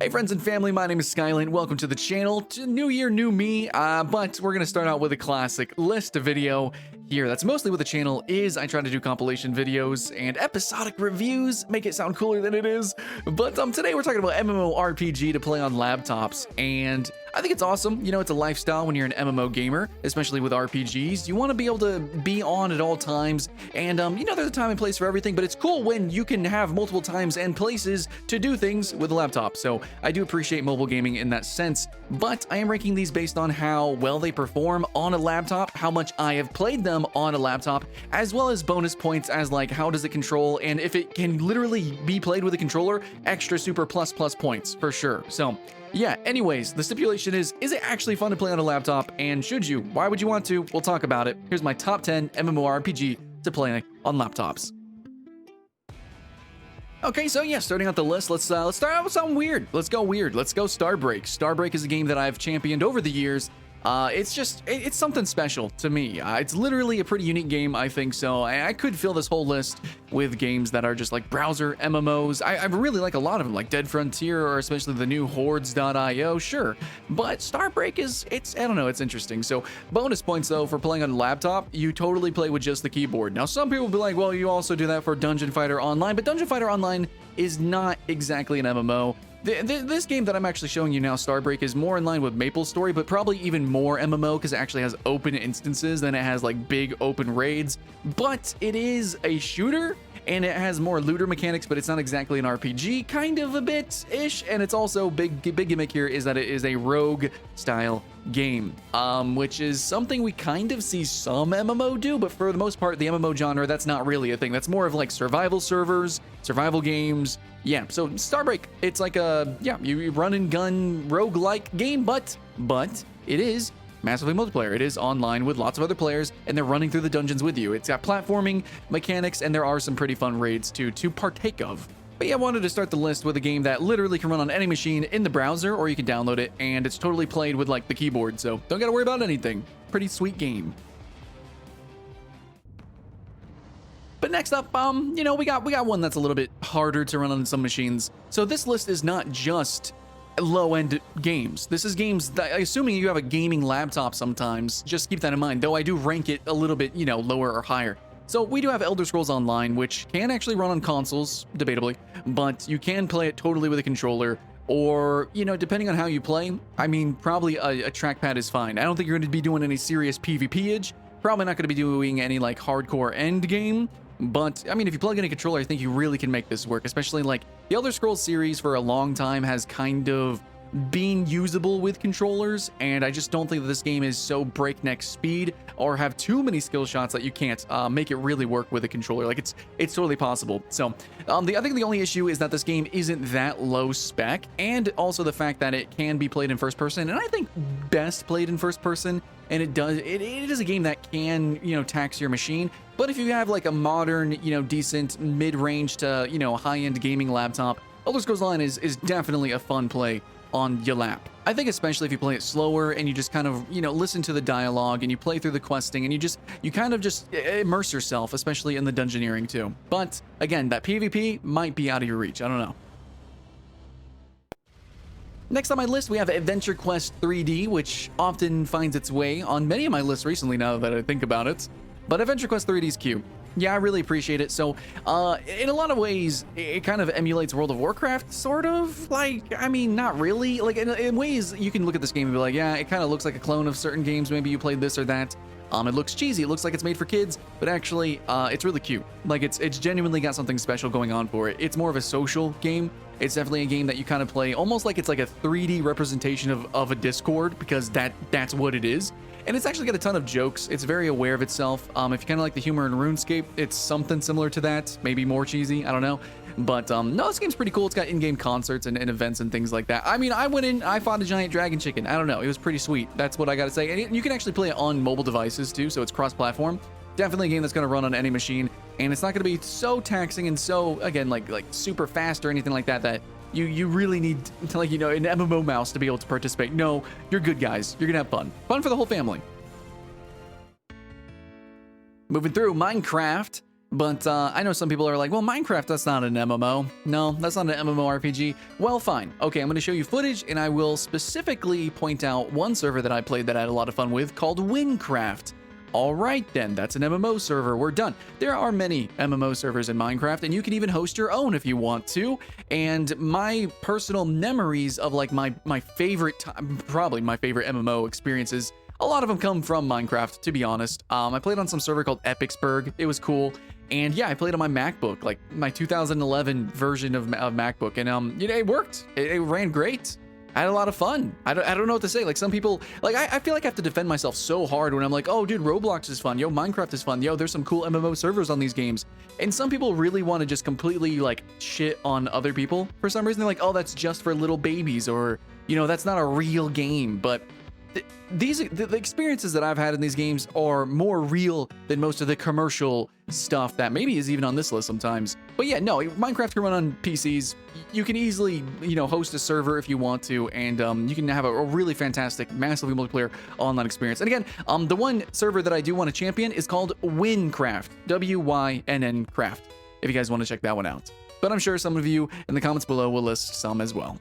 Hey friends and family, my name is Skylent. Welcome to the channel. New year, new me, but we're gonna start out with a classic list video here. That's mostly what the channel is. I try to do compilation videos and episodic reviews, make it sound cooler than it is. But today we're talking about MMORPG to play on laptops, and I think it's awesome. You know, it's a lifestyle when you're an MMO gamer, especially with RPGs. You want to be able to be on at all times, and you know, there's a time and place for everything, but it's cool when you can have multiple times and places to do things with a laptop. So I do appreciate mobile gaming in that sense, but I am ranking these based on how well they perform on a laptop, how much I have played them on a laptop, as well as bonus points as like how does it control, and if it can literally be played with a controller, extra super plus points for sure. So yeah, anyways, the stipulation is it actually fun to play on a laptop, and should you? Why would you want to? We'll talk about it. Here's my top 10 MMORPG to play on laptops. Okay, so yeah, starting out the list, let's start out with something weird. Let's go weird. Let's go Starbreak. Starbreak is a game that I've championed over the years. It's something special to me. It's literally a pretty unique game, I think so. I could fill this whole list with games that are just like browser MMOs. I really like a lot of them, like Dead Frontier, or especially the new Hordes.io, sure. But Starbreak I don't know, it's interesting. So bonus points though for playing on a laptop, you totally play with just the keyboard. Now some people will be like, well, you also do that for Dungeon Fighter Online, but Dungeon Fighter Online is not exactly an MMO. This game that I'm actually showing you now, Starbreak, is more in line with MapleStory, but probably even more MMO because it actually has open instances than it has like big open raids. But it is a shooter, and it has more looter mechanics, but it's not exactly an RPG, kind of a bit-ish. And it's also big gimmick here is that it is a rogue style game, which is something we kind of see some MMO do, but for the most part, the MMO genre, that's not really a thing. That's more of like survival servers, survival games. Yeah, so Starbreak, it's like you run and gun roguelike game, but it is massively multiplayer. It is online with lots of other players, and they're running through the dungeons with you. It's got platforming mechanics, and there are some pretty fun raids to partake of. But yeah, I wanted to start the list with a game that literally can run on any machine in the browser, or you can download it, and it's totally played with like the keyboard, so don't gotta worry about anything. Pretty sweet game. But next up, you know, we got one that's a little bit harder to run on some machines. So this list is not just low-end games. This is games that, assuming you have a gaming laptop sometimes, just keep that in mind, though I do rank it a little bit, you know, lower or higher. So we do have Elder Scrolls Online, which can actually run on consoles, debatably, but you can play it totally with a controller, or, you know, depending on how you play, I mean, probably a trackpad is fine. I don't think you're going to be doing any serious PvP-age, probably not going to be doing any, like, hardcore end game. But, I mean, if you plug in a controller, I think you really can make this work, especially, like, the Elder Scrolls series for a long time has kind of been usable with controllers, and I just don't think that this game is so breakneck speed or have too many skill shots that you can't make it really work with a controller. Like, it's totally possible. So, I think the only issue is that this game isn't that low spec, and also the fact that it can be played in first person, and I think best played in first person, and it is a game that can, you know, tax your machine. But if you have like a modern, you know, decent mid-range to, you know, high-end gaming laptop, Elder Scrolls Online is definitely a fun play on your lap. I think especially if you play it slower and you just kind of, you know, listen to the dialogue and you play through the questing and you kind of just immerse yourself, especially in the dungeoneering too. But again, that PvP might be out of your reach. I don't know. Next on my list, we have Adventure Quest 3D, which often finds its way on many of my lists recently now that I think about it. But Adventure Quest 3D is cute. Yeah, I really appreciate it. So, in a lot of ways, it kind of emulates World of Warcraft, sort of. Like, I mean, not really. Like, in ways, you can look at this game and be like, yeah, it kind of looks like a clone of certain games. Maybe you played this or that. It looks cheesy. It looks like it's made for kids, but actually, it's really cute. Like, it's genuinely got something special going on for it. It's more of a social game. It's definitely a game that you kind of play almost like it's like a 3D representation of a Discord, because that's what it is. And it's actually got a ton of jokes. It's very aware of itself. If you kind of like the humor in RuneScape, it's something similar to that. Maybe more cheesy, I don't know. But no, this game's pretty cool. It's got in-game concerts and events and things like that. I mean, I went in, I fought a giant dragon chicken. I don't know, it was pretty sweet. That's what I gotta say. And you can actually play it on mobile devices too, so it's cross-platform. Definitely a game that's gonna run on any machine, and it's not gonna be so taxing and so, again, like super fast or anything like that you really need to, like, you know, an MMO mouse to be able to participate. No, you're good, guys. You're gonna have fun. Fun for the whole family. Moving through, Minecraft. But I know some people are like, well, Minecraft, that's not an MMO. No, that's not an MMORPG. Well, fine. Okay, I'm going to show you footage, and I will specifically point out one server that I played that I had a lot of fun with called Warcraft. All right, then, that's an MMO server. We're done. There are many MMO servers in Minecraft, and you can even host your own if you want to. And my personal memories of like my favorite time, probably my favorite MMO experiences, a lot of them come from Minecraft, to be honest. I played on some server called Epicsburg. It was cool. And yeah, I played on my MacBook, like my 2011 version of MacBook, and you know, it worked. It ran great. I had a lot of fun. I don't know what to say. Like some people, like I feel like I have to defend myself so hard when I'm like, oh dude, Roblox is fun. Yo, Minecraft is fun. Yo, there's some cool MMO servers on these games. And some people really want to just completely like shit on other people for some reason. They're like, oh, that's just for little babies, or you know, that's not a real game. But the experiences that I've had in these games are more real than most of the commercial stuff that maybe is even on this list sometimes. But yeah, no, Minecraft can run on PCs. You can easily, you know, host a server if you want to, and you can have a really fantastic, massively multiplayer online experience. And again, the one server that I do want to champion is called Warcraft, WYNN Craft, if you guys want to check that one out. But I'm sure some of you in the comments below will list some as well.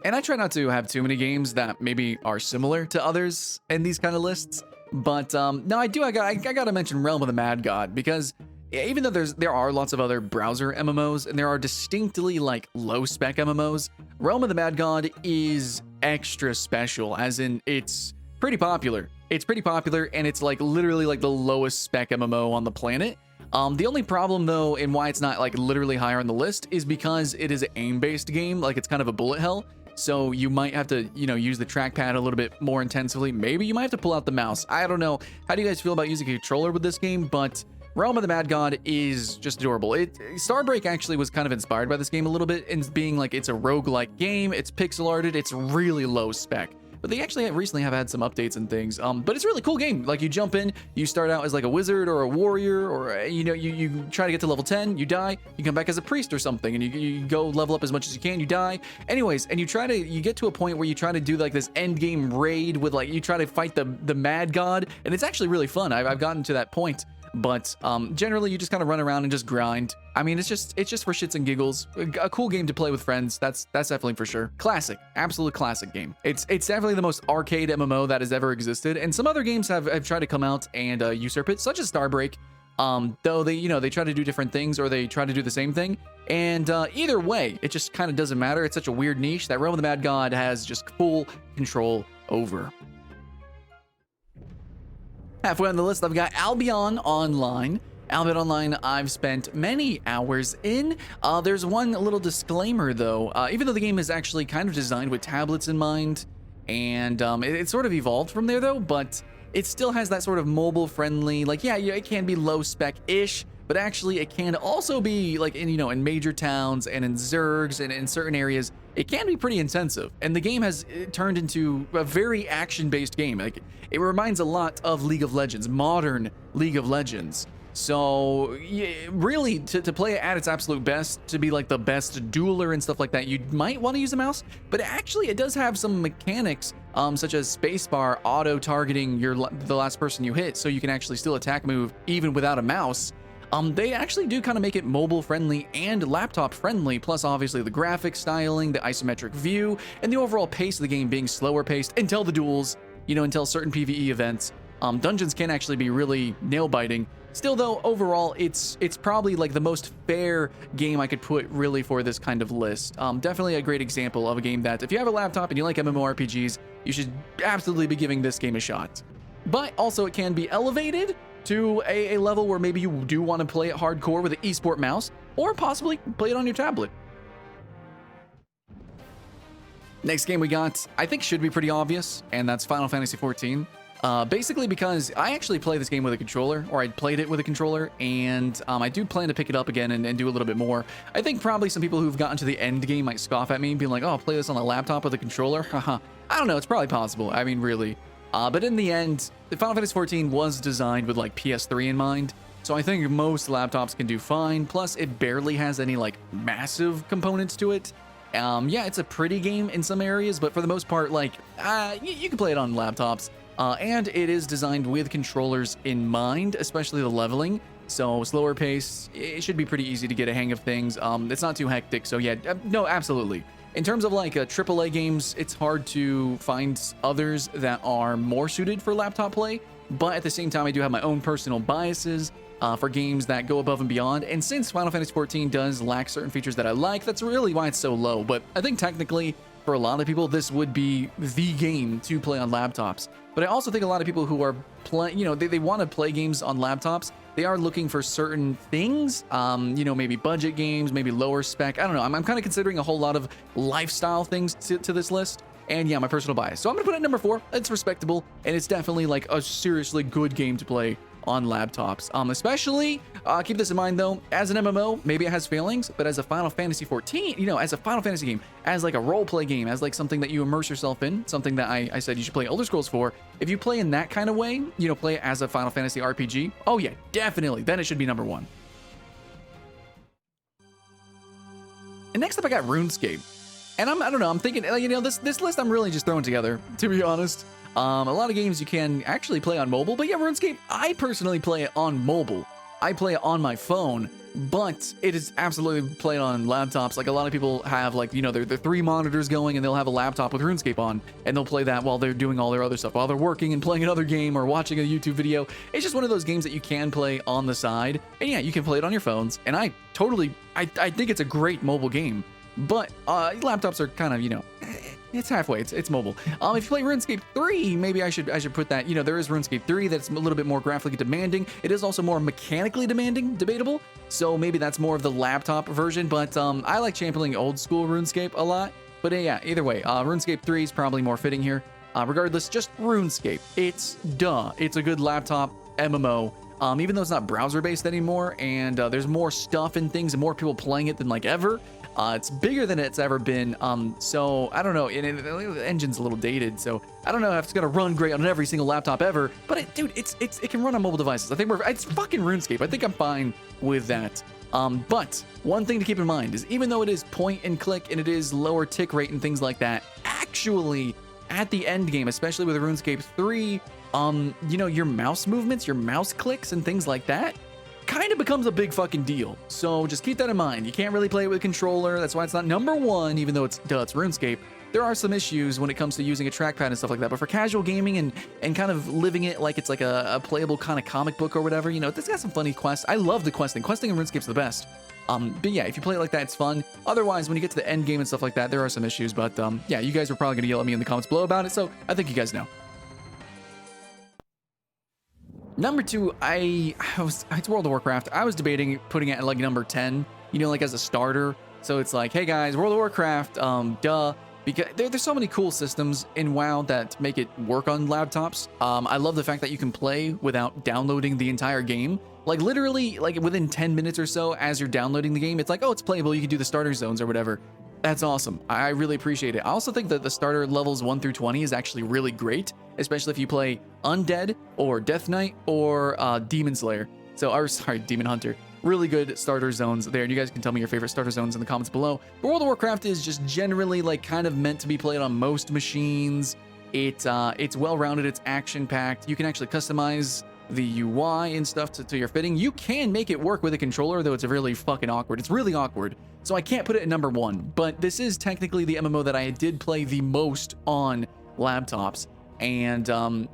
And I try not to have too many games that maybe are similar to others in these kind of lists. But no, I gotta mention Realm of the Mad God, because even though there are lots of other browser MMOs and there are distinctly like low spec MMOs, Realm of the Mad God is extra special, as in it's pretty popular. It's pretty popular, and it's like literally like the lowest spec MMO on the planet. The only problem though, and why it's not like literally higher on the list, is because it is an aim-based game. Like it's kind of a bullet hell. So you might have to, you know, use the trackpad a little bit more intensively. Maybe you might have to pull out the mouse. I don't know. How do you guys feel about using a controller with this game? But Realm of the Mad God is just adorable. Starbreak actually was kind of inspired by this game a little bit, in being like it's a roguelike game. It's pixel arted. It's really low spec. But they actually recently have had some updates and things. But it's a really cool game. Like you jump in, you start out as like a wizard or a warrior, or you know, you try to get to level 10, you die, you come back as a priest or something, and you go level up as much as you can, you die. Anyways, and you get to a point where you try to do like this end game raid with like, you try to fight the mad god, and it's actually really fun. I've gotten to that point. But generally, you just kind of run around and just grind. I mean, it's just for shits and giggles. A cool game to play with friends. That's definitely for sure. Classic, absolute classic game. It's definitely the most arcade MMO that has ever existed. And some other games have tried to come out and usurp it, such as Starbreak. Though they try to do different things, or they try to do the same thing. And either way, it just kind of doesn't matter. It's such a weird niche that Realm of the Mad God has just full control over. Halfway on the list, I've got Albion Online. Albion Online, I've spent many hours in. There's one little disclaimer, though. Even though the game is actually kind of designed with tablets in mind, and it sort of evolved from there, though, but it still has that sort of mobile-friendly, like, yeah, it can be low-spec-ish, but actually it can also be, like, in major towns and in Zergs and in certain areas, it can be pretty intensive. And the game has turned into a very action-based game. Like, it reminds a lot of League of Legends, modern League of Legends. So, yeah, really, to play it at its absolute best, to be like the best dueler and stuff like that, you might want to use a mouse, but actually it does have some mechanics, such as spacebar auto-targeting the last person you hit, so you can actually still attack move even without a mouse. They actually do kind of make it mobile friendly and laptop friendly, plus obviously the graphic styling, the isometric view, and the overall pace of the game being slower paced until the duels, until certain PvE events. Dungeons can actually be really nail-biting. Still though, overall, it's probably like the most fair game I could put really for this kind of list. Definitely a great example of a game that if you have a laptop and you like MMORPGs, you should absolutely be giving this game a shot. But also it can be elevated to a level where maybe you do want to play it hardcore with an esport mouse, or possibly play it on your tablet. Next game we got, I think should be pretty obvious, and that's Final Fantasy XIV. Basically because I actually play this game with a controller, or I played it with a controller, and I do plan to pick it up again and do a little bit more. I think probably some people who've gotten to the end game might scoff at me, being like, oh, I'll play this on a laptop with a controller? Haha. I don't know, it's probably possible. I mean, really. But in the end, the Final Fantasy XIV was designed with like PS3 in mind, so I think most laptops can do fine. Plus, it barely has any like massive components to it. Yeah, it's a pretty game in some areas, but for the most part, like, you can play it on laptops. and it is designed with controllers in mind, especially the leveling. So slower pace, it should be pretty easy to get a hang of things. It's not too hectic, so yeah, no, absolutely. In terms of like AAA games, it's hard to find others that are more suited for laptop play, but at the same time, I do have my own personal biases for games that go above and beyond. And since Final Fantasy XIV does lack certain features that I like, that's really why it's so low. But I think technically, for a lot of people, this would be the game to play on laptops. But I also think a lot of people who are playing, you know, they want to play games on laptops, they are looking for certain things, you know, maybe budget games, maybe lower spec. I don't know. I'm kind of considering a whole lot of lifestyle things to this list. And yeah, my personal bias. So I'm going to put it at number 4. It's respectable, and it's definitely like a seriously good game to play on laptops. Especially, keep this in mind though, as an MMO, maybe it has failings, but as a Final Fantasy XIV, you know, as a Final Fantasy game, as like a role play game, as like something that you immerse yourself in, something that I said you should play Elder Scrolls for, if you play in that kind of way, you know, play it as a Final Fantasy RPG, oh yeah, definitely, then it should be number 1. And next up I got RuneScape. And I don't know, I'm thinking, you know, this list I'm really just throwing together, to be honest. A lot of games you can actually play on mobile, but yeah, RuneScape, I personally play it on mobile. I play it on my phone, but it is absolutely played on laptops. Like a lot of people have like, you know, their 3 monitors going and they'll have a laptop with RuneScape on and they'll play that while they're doing all their other stuff, while they're working and playing another game or watching a YouTube video. It's just one of those games that you can play on the side. And yeah, you can play it on your phones. And I think it's a great mobile game. But laptops are kind of, you know, it's halfway. It's mobile. If you play RuneScape 3, maybe I should put that. You know, there is RuneScape 3 that's a little bit more graphically demanding. It is also more mechanically demanding, debatable. So maybe that's more of the laptop version. But I like championing old school RuneScape a lot. But yeah, either way, RuneScape 3 is probably more fitting here. Regardless, just RuneScape. It's a good laptop MMO. Even though it's not browser based anymore, and there's more stuff and things and more people playing it than like ever. It's bigger than it's ever been. So I don't know. The engine's a little dated, so I don't know if it's gonna run great on every single laptop ever. But it can run on mobile devices. I think it's fucking RuneScape. I think I'm fine with that. But one thing to keep in mind is even though it is point and click and it is lower tick rate and things like that, actually at the end game, especially with RuneScape 3, you know, your mouse movements, your mouse clicks and things like that kind of becomes a big fucking deal. So just keep that in mind. You can't really play it with a controller. That's why it's not number 1, even though it's RuneScape. There are some issues when it comes to using a trackpad and stuff like that, but for casual gaming and kind of living it like it's like a playable kind of comic book or whatever, you know, it's got some funny quests. I love the questing. Questing in RuneScape's the best. But yeah, if you play it like that, it's fun. Otherwise, when you get to the end game and stuff like that, there are some issues, but yeah, you guys are probably gonna yell at me in the comments below about it, so I think you guys know. Number 2, it's World of Warcraft. I was debating putting it at like number 10, you know, like as a starter. So it's like, hey guys, World of Warcraft, duh. Because there's so many cool systems in WoW that make it work on laptops. I love the fact that you can play without downloading the entire game. Like literally, like within 10 minutes or so as you're downloading the game, it's like, oh, it's playable. You can do the starter zones or whatever. That's awesome. I really appreciate it. I also think that the starter levels 1 through 20 is actually really great, especially if you play Undead or Death Knight or Demon Slayer. Demon Hunter. Really good starter zones there. And you guys can tell me your favorite starter zones in the comments below. But World of Warcraft is just generally like kind of meant to be played on most machines. It's well-rounded. It's action-packed. You can actually customize the UI and stuff to your fitting. You can make it work with a controller, though it's really fucking awkward. It's really awkward. So I can't put it at number 1, but this is technically the MMO that I did play the most on laptops. And,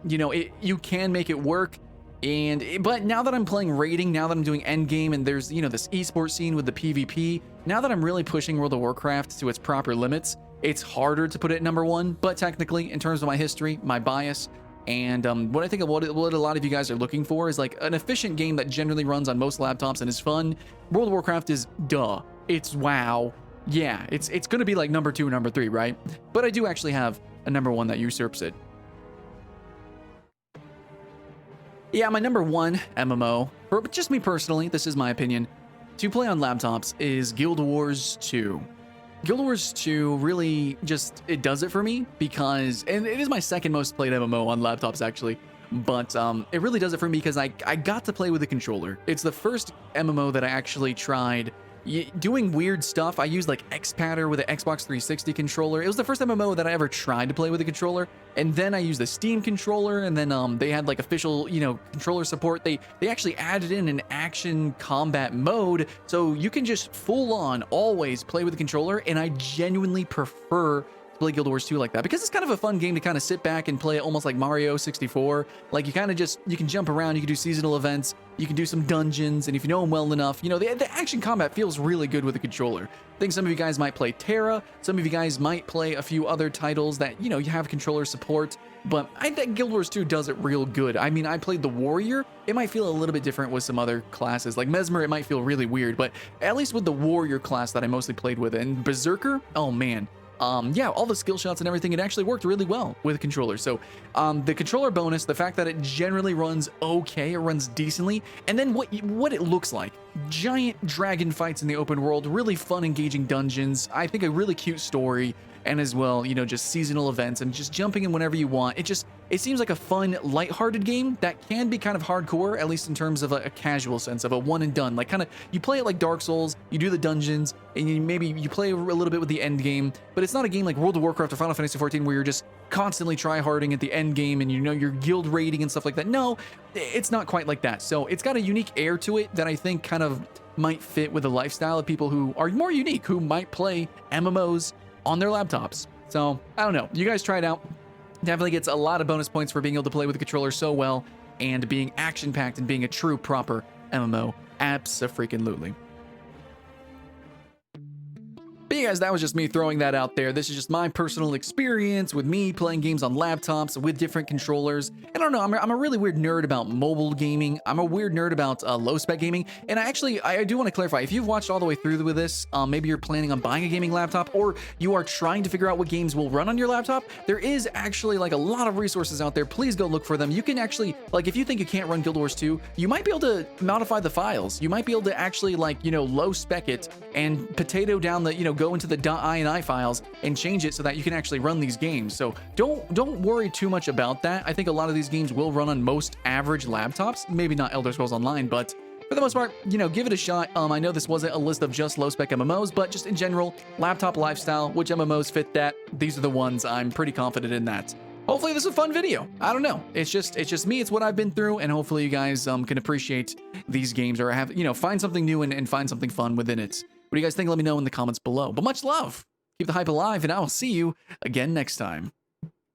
you know, you can make it work. But now that I'm playing raiding, now that I'm doing endgame and there's, you know, this esports scene with the PvP, now that I'm really pushing World of Warcraft to its proper limits, it's harder to put it at number 1. But technically, in terms of my history, my bias, and what I think of what a lot of you guys are looking for is like an efficient game that generally runs on most laptops and is fun. World of Warcraft is duh. It's WoW. Yeah, it's going to be like number 2 or number 3, right? But I do actually have a number 1 that usurps it. Yeah, my number 1 MMO, for just me personally, this is my opinion, to play on laptops is Guild Wars 2. Guild Wars 2 really just, it does it for me because, and it is my second most played MMO on laptops actually, but it really does it for me because I got to play with a controller. It's the first MMO that I actually tried doing weird stuff. I used like X-Patter with an Xbox 360 controller. It was the first MMO that I ever tried to play with a controller. And then I used the Steam controller, and then they had like official, controller support. They actually added in an action combat mode, so you can just full on always play with the controller. And I genuinely prefer play Guild Wars 2 like that, because it's kind of a fun game to kind of sit back and play it almost like Mario 64. Like you kind of you can jump around, you can do seasonal events, you can do some dungeons, and if you know them well enough, the action combat feels really good with the controller. I think some of you guys might play Terra, some of you guys might play a few other titles that, you have controller support, but I think Guild Wars 2 does it real good. I mean, I played the Warrior. It might feel a little bit different with some other classes. Like Mesmer, it might feel really weird, but at least with the Warrior class that I mostly played with, and Berserker, oh man. Yeah, all the skill shots and everything, it actually worked really well with a controller. So the controller bonus, the fact that it generally runs okay, it runs decently, and then what it looks like. Giant dragon fights in the open world, really fun, engaging dungeons, I think a really cute story, and as well, just seasonal events and just jumping in whenever you want. It seems like a fun, lighthearted game that can be kind of hardcore, at least in terms of a casual sense of a one and done. Like kind of, you play it like Dark Souls, you do the dungeons, and maybe you play a little bit with the end game, but it's not a game like World of Warcraft or Final Fantasy XIV where you're just constantly try-harding at the end game and your guild rating and stuff like that. No, it's not quite like that. So it's got a unique air to it that I think kind of might fit with the lifestyle of people who are more unique, who might play MMOs on their laptops. So I don't know, you guys try it out. Definitely gets a lot of bonus points for being able to play with the controller so well and being action-packed and being a true proper MMO. Abso-freaking-lutely. But yeah, guys, that was just me throwing that out there. This is just my personal experience with me playing games on laptops with different controllers. And I don't know, I'm a really weird nerd about mobile gaming. I'm a weird nerd about low-spec gaming. And I do want to clarify, if you've watched all the way through with this, maybe you're planning on buying a gaming laptop, or you are trying to figure out what games will run on your laptop, there is actually like a lot of resources out there. Please go look for them. You can actually, like, if you think you can't run Guild Wars 2, you might be able to modify the files. You might be able to actually, like, low-spec it and potato down the, go into the .ini files and change it so that you can actually run these games. So don't worry too much about that. I think a lot of these games will run on most average laptops, maybe not Elder Scrolls Online, but for the most part, give it a shot. I know this wasn't a list of just low-spec MMOs, but just in general, laptop lifestyle, which MMOs fit that? These are the ones. I'm pretty confident in that. Hopefully this is a fun video. I don't know. It's just me. It's what I've been through, and hopefully you guys can appreciate these games or have, find something new and find something fun within it. What do you guys think? Let me know in the comments below. But much love. Keep the hype alive, and I will see you again next time.